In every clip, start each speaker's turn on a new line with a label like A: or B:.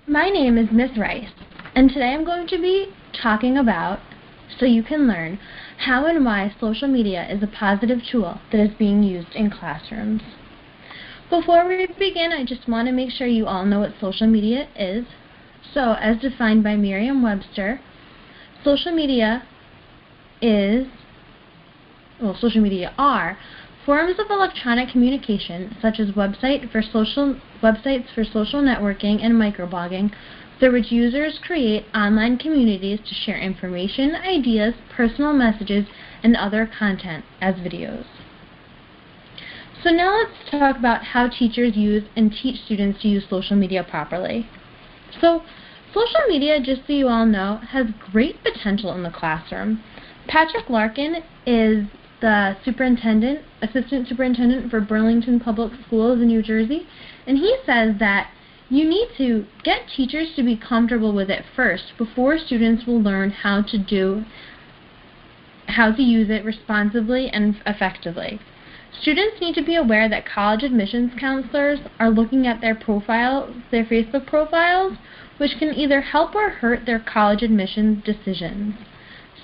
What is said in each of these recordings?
A: My name is Miss Rice, and today I'm going to be talking about so you can learn how and why social media is a positive tool that is being used in classrooms. Before we begin, I just want to make sure you all know what social media is. So, as defined by Merriam-Webster, social media are forms of electronic communication such as websites for social networking and microblogging through which users create online communities to share information, ideas, personal messages, and other content as videos. So now let's talk about how teachers use and teach students to use social media properly. So social media, just so you all know, has great potential in the classroom. Patrick Larkin is the assistant superintendent for Burlington Public Schools in New Jersey, and he says that you need to get teachers to be comfortable with it first before students will learn how to use it responsibly and effectively. Students need to be aware that college admissions counselors are looking at their Facebook profiles, which can either help or hurt their college admissions decisions.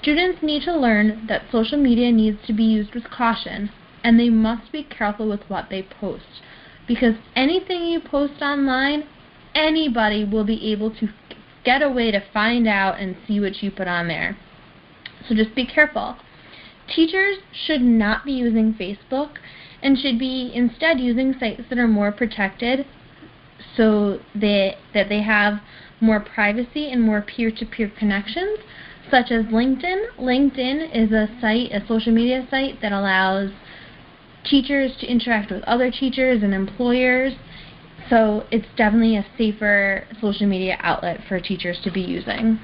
A: Students need to learn that social media needs to be used with caution, and they must be careful with what they post, because anything you post online, anybody will be able to get a way to find out and see what you put on there. So just be careful. Teachers should not be using Facebook and should be instead using sites that are more protected so that they have more privacy and more peer-to-peer connections, such as LinkedIn. LinkedIn is a social media site that allows teachers to interact with other teachers and employers, so it's definitely a safer social media outlet for teachers to be using.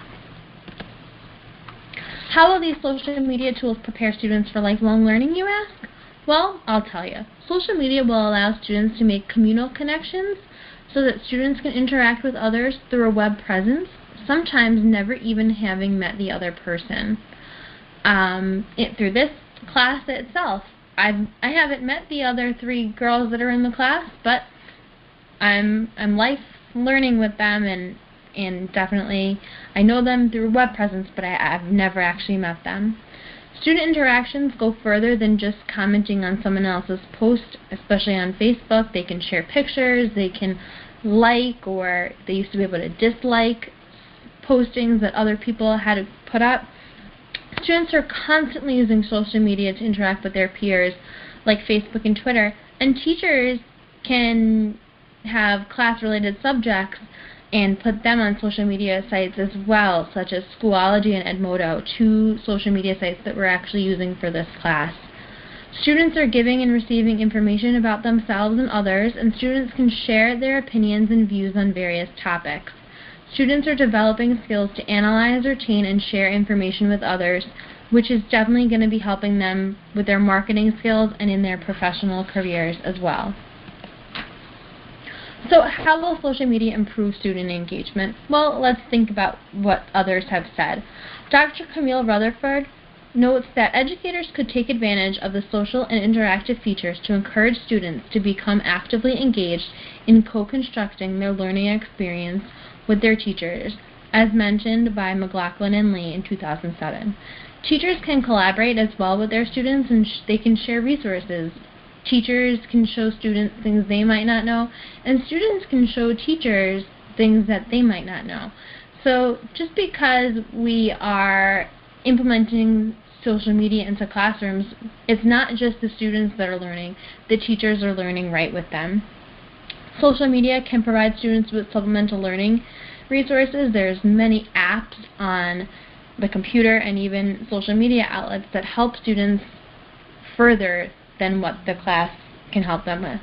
A: How will these social media tools prepare students for lifelong learning, you ask? Well, I'll tell you. Social media will allow students to make communal connections so that students can interact with others through a web presence, sometimes never even having met the other person. Through this class itself, I haven't met the other 3 girls that are in the class, but I'm life learning with them, and definitely I know them through web presence, but I've never actually met them. Student interactions go further than just commenting on someone else's post, especially on Facebook. They can share pictures, they can like, or they used to be able to dislike postings that other people had to put up. Students are constantly using social media to interact with their peers, like Facebook and Twitter, and teachers can have class-related subjects and put them on social media sites as well, such as Schoology and Edmodo, 2 social media sites that we're actually using for this class. Students are giving and receiving information about themselves and others, and students can share their opinions and views on various topics. Students are developing skills to analyze, retain, and share information with others, which is definitely going to be helping them with their marketing skills and in their professional careers as well. So how will social media improve student engagement? Well, let's think about what others have said. Dr. Camille Rutherford notes that educators could take advantage of the social and interactive features to encourage students to become actively engaged in co-constructing their learning experience with their teachers, as mentioned by McLaughlin and Lee in 2007. Teachers can collaborate as well with their students, and they can share resources. Teachers can show students things they might not know, and students can show teachers things that they might not know. So just because we are implementing social media into classrooms, it's not just the students that are learning, the teachers are learning right with them. Social media can provide students with supplemental learning resources. There's many apps on the computer and even social media outlets that help students further than what the class can help them with.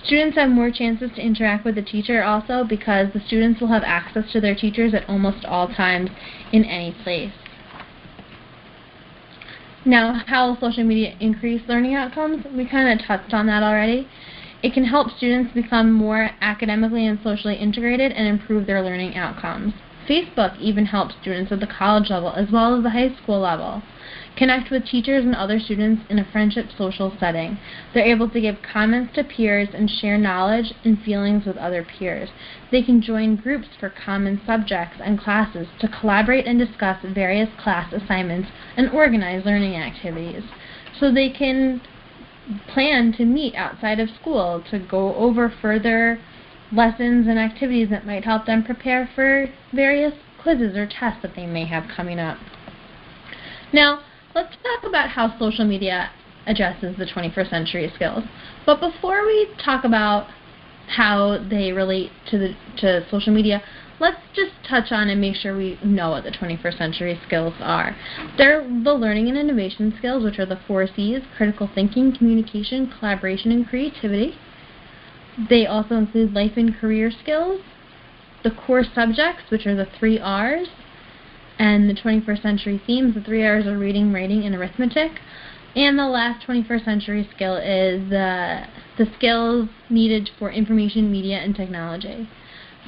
A: Students have more chances to interact with the teacher also because the students will have access to their teachers at almost all times in any place. Now, how will social media increase learning outcomes? We kind of touched on that already. It can help students become more academically and socially integrated and improve their learning outcomes. Facebook even helps students at the college level as well as the high school level connect with teachers and other students in a friendship social setting. They're able to give comments to peers and share knowledge and feelings with other peers. They can join groups for common subjects and classes to collaborate and discuss various class assignments and organize learning activities. So they can plan to meet outside of school to go over further lessons and activities that might help them prepare for various quizzes or tests that they may have coming up. Now, let's talk about how social media addresses the 21st century skills. But before we talk about how they relate to social media, let's just touch on and make sure we know what the 21st century skills are. They're the learning and innovation skills, which are the 4 C's: critical thinking, communication, collaboration, and creativity. They also include life and career skills, the core subjects, which are the 3 R's, and the 21st century themes. The 3 R's are reading, writing, and arithmetic. And the last 21st century skill is the skills needed for information, media, and technology.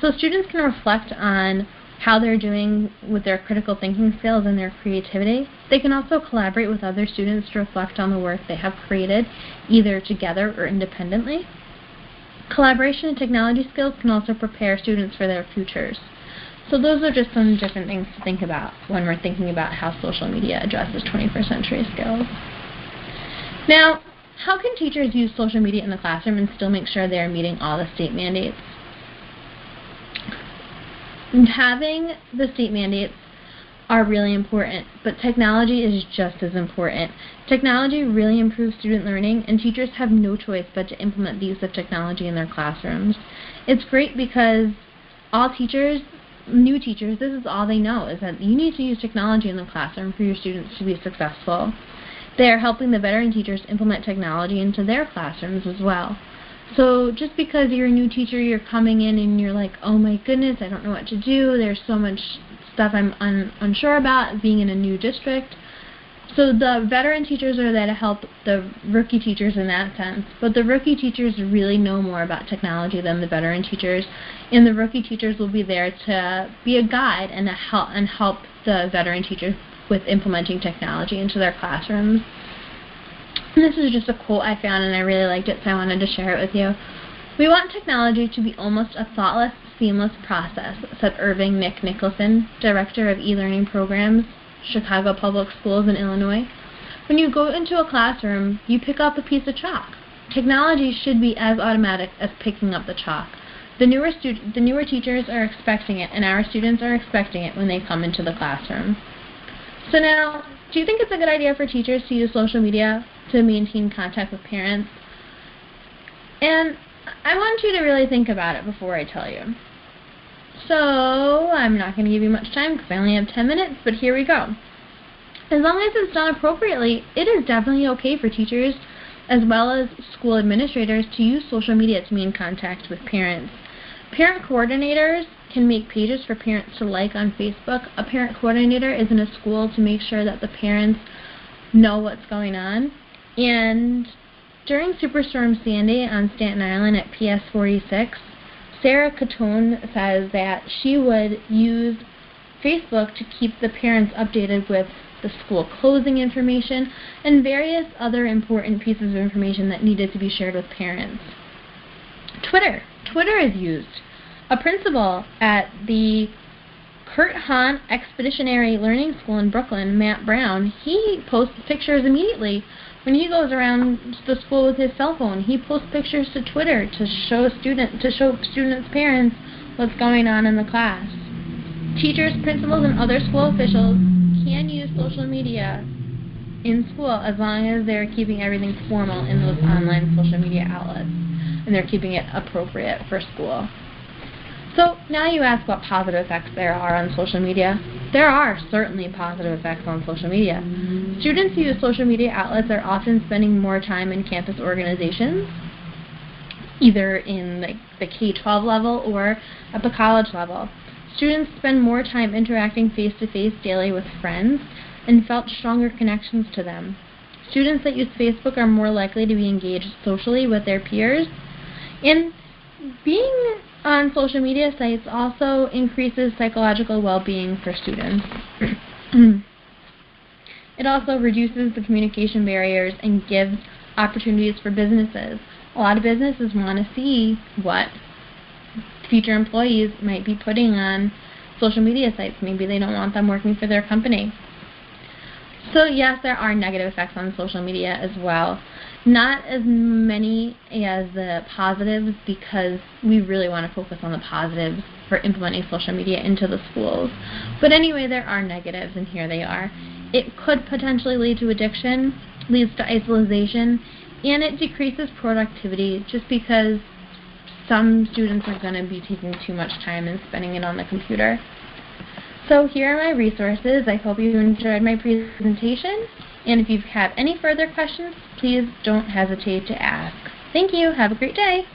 A: So students can reflect on how they're doing with their critical thinking skills and their creativity. They can also collaborate with other students to reflect on the work they have created, either together or independently. Collaboration and technology skills can also prepare students for their futures. So those are just some different things to think about when we're thinking about how social media addresses 21st century skills. Now, how can teachers use social media in the classroom and still make sure they're meeting all the state mandates? Having the state mandates are really important, but technology is just as important. Technology really improves student learning, and teachers have no choice but to implement the use of technology in their classrooms. It's great because all teachers, new teachers, this is all they know, is that you need to use technology in the classroom for your students to be successful. They are helping the veteran teachers implement technology into their classrooms as well. So just because you're a new teacher, you're coming in and you're like, oh my goodness, I don't know what to do, there's so much stuff I'm unsure about being in a new district. So the veteran teachers are there to help the rookie teachers in that sense, but the rookie teachers really know more about technology than the veteran teachers, and the rookie teachers will be there to be a guide and help the veteran teachers with implementing technology into their classrooms. And this is just a quote I found and I really liked it, so I wanted to share it with you. "We want technology to be almost a thoughtless, seamless process," said Irving Nick Nicholson, Director of E-Learning Programs, Chicago Public Schools in Illinois. "When you go into a classroom, you pick up a piece of chalk. Technology should be as automatic as picking up the chalk. The newer teachers are expecting it, and our students are expecting it when they come into the classroom." So now, do you think it's a good idea for teachers to use social media to maintain contact with parents? And I want you to really think about it before I tell you. So, I'm not going to give you much time because I only have 10 minutes, but here we go. As long as it's done appropriately, it is definitely okay for teachers as well as school administrators to use social media to maintain contact with parents. Parent coordinators can make pages for parents to like on Facebook. A parent coordinator is in a school to make sure that the parents know what's going on. And during Superstorm Sandy on Staten Island at PS 46, Sarah Catone says that she would use Facebook to keep the parents updated with the school closing information and various other important pieces of information that needed to be shared with parents. Twitter is used. A principal at the Kurt Hahn Expeditionary Learning School in Brooklyn, Matt Brown, he posts pictures immediately. When he goes around the school with his cell phone, he posts pictures to Twitter to show students' parents what's going on in the class. Teachers, principals, and other school officials can use social media in school as long as they're keeping everything formal in those online social media outlets and they're keeping it appropriate for school. So now you ask what positive effects there are on social media. There are certainly positive effects on social media. Students who use social media outlets are often spending more time in campus organizations, either in the K-12 level or at the college level. Students spend more time interacting face-to-face daily with friends and felt stronger connections to them. Students that use Facebook are more likely to be engaged socially with their peers. And being on social media sites also increases psychological well-being for students. It also reduces the communication barriers and gives opportunities for businesses. A lot of businesses want to see what future employees might be putting on social media sites. Maybe they don't want them working for their company. So yes, there are negative effects on social media as well. Not as many as the positives, because we really want to focus on the positives for implementing social media into the schools. But anyway, there are negatives, and here they are. It could potentially lead to addiction, leads to isolation, and it decreases productivity just because some students are going to be taking too much time and spending it on the computer. So here are my resources. I hope you enjoyed my presentation, and if you have any further questions, please don't hesitate to ask. Thank you. Have a great day.